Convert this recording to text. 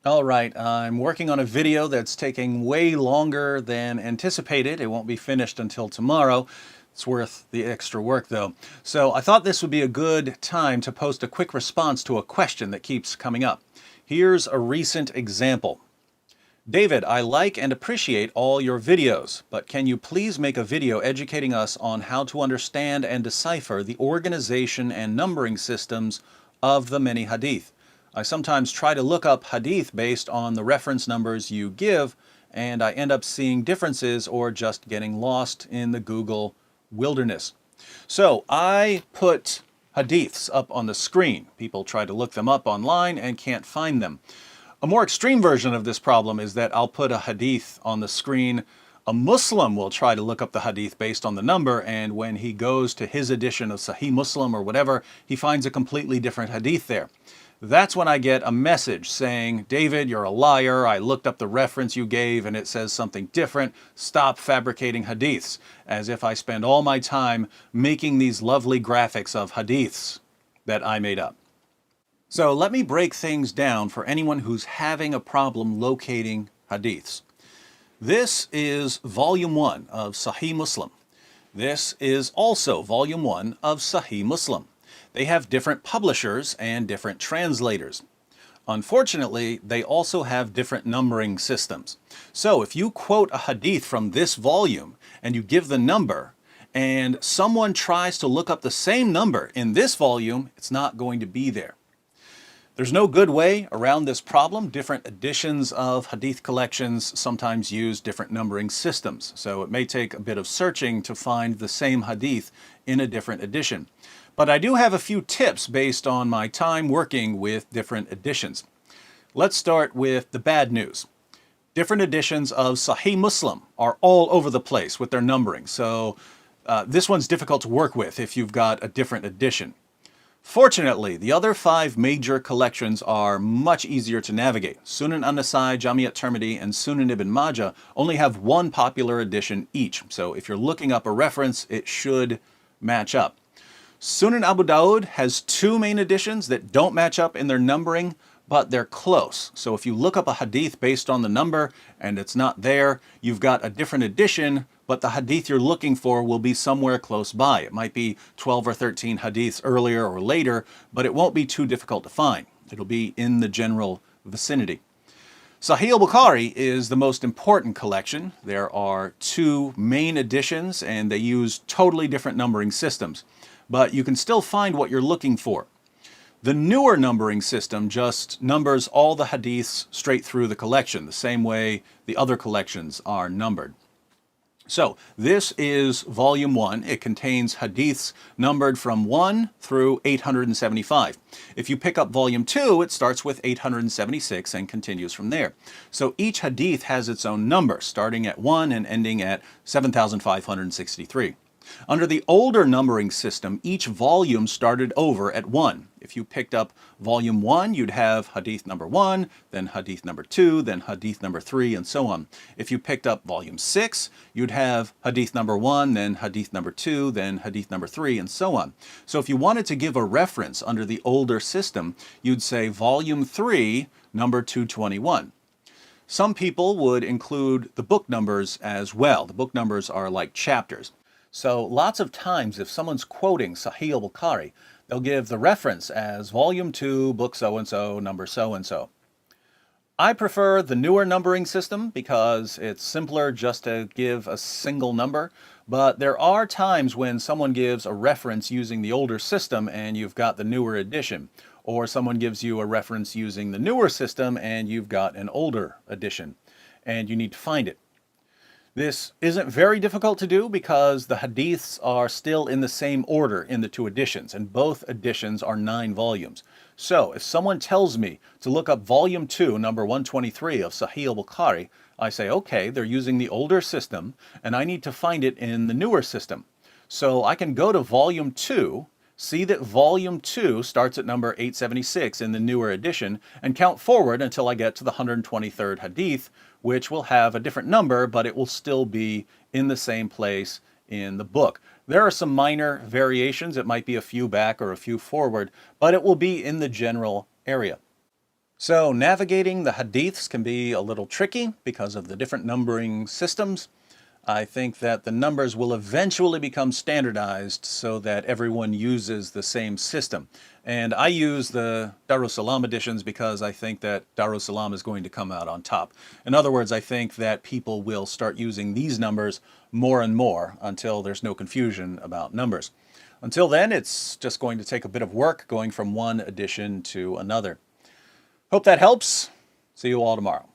All right, I'm working on a video that's taking way longer than anticipated. It won't be finished until tomorrow. It's worth the extra work though. So I thought this would be a good time to post a quick response to a question that keeps coming up. Here's a recent example. David, I like and appreciate all your videos, but can you please make a video educating us on how to understand and decipher the organization and numbering systems of the many hadith? I sometimes try to look up hadith based on the reference numbers you give, and I end up seeing differences or just getting lost in the Google wilderness. So I put hadiths up on the screen. People try to look them up online and can't find them. A more extreme version of this problem is that I'll put a hadith on the screen. A Muslim will try to look up the hadith based on the number, and when he goes to his edition of Sahih Muslim or whatever, he finds a completely different hadith there. That's when I get a message saying, David, you're a liar. I looked up the reference you gave and it says something different. Stop fabricating hadiths. As if I spend all my time making these lovely graphics of hadiths that I made up. So let me break things down for anyone who's having a problem locating hadiths. This is volume 1 of Sahih Muslim. This is also volume 1 of Sahih Muslim. They have different publishers and different translators. Unfortunately, they also have different numbering systems. So if you quote a hadith from this volume and you give the number, and someone tries to look up the same number in this volume, it's not going to be there. There's no good way around this problem. Different editions of hadith collections sometimes use different numbering systems, so it may take a bit of searching to find the same hadith in a different edition. But I do have a few tips based on my time working with different editions. Let's start with the bad news. Different editions of Sahih Muslim are all over the place with their numbering, so this one's difficult to work with if you've got a different edition. Fortunately, the other 5 major collections are much easier to navigate. Sunan an-Nasai, Jami at-Tirmidhi, and Sunan ibn Majah only have one popular edition each. So if you're looking up a reference, it should match up. Sunan Abu Dawud has 2 main editions that don't match up in their numbering, but they're close. So if you look up a hadith based on the number and it's not there, you've got a different edition, but the hadith you're looking for will be somewhere close by. It might be 12 or 13 hadiths earlier or later, but it won't be too difficult to find. It'll be in the general vicinity. Sahih al-Bukhari is the most important collection. There are 2 main editions and they use totally different numbering systems, but you can still find what you're looking for. The newer numbering system just numbers all the hadiths straight through the collection, the same way the other collections are numbered. So this is volume 1. It contains hadiths numbered from 1 through 875. If you pick up volume 2, it starts with 876 and continues from there. So each hadith has its own number, starting at 1 and ending at 7,563. Under the older numbering system, each volume started over at 1. If you picked up volume 1, you'd have hadith number 1, then hadith number 2, then hadith number 3, and so on. If you picked up volume 6, you'd have hadith number 1, then hadith number 2, then hadith number 3, and so on. So if you wanted to give a reference under the older system, you'd say volume 3, number 221. Some people would include the book numbers as well. The book numbers are like chapters. So lots of times if someone's quoting Sahih al-Bukhari, they'll give the reference as volume 2, book so-and-so, number so-and-so. I prefer the newer numbering system because it's simpler just to give a single number, but there are times when someone gives a reference using the older system and you've got the newer edition, or someone gives you a reference using the newer system and you've got an older edition, and you need to find it. This isn't very difficult to do because the hadiths are still in the same order in the 2 editions, and both editions are 9 volumes. So if someone tells me to look up volume 2, number 123 of Sahih al-Bukhari, I say, okay, they're using the older system, and I need to find it in the newer system. So I can go to volume 2, see that volume 2 starts at number 876 in the newer edition, and count forward until I get to the 123rd hadith, which will have a different number, but it will still be in the same place in the book. There are some minor variations. It might be a few back or a few forward, but it will be in the general area. So navigating the Hadiths can be a little tricky because of the different numbering systems. I think that the numbers will eventually become standardized so that everyone uses the same system. And I use the Darussalam editions because I think that Darussalam is going to come out on top. In other words, I think that people will start using these numbers more and more until there's no confusion about numbers. Until then, it's just going to take a bit of work going from one edition to another. Hope that helps. See you all tomorrow.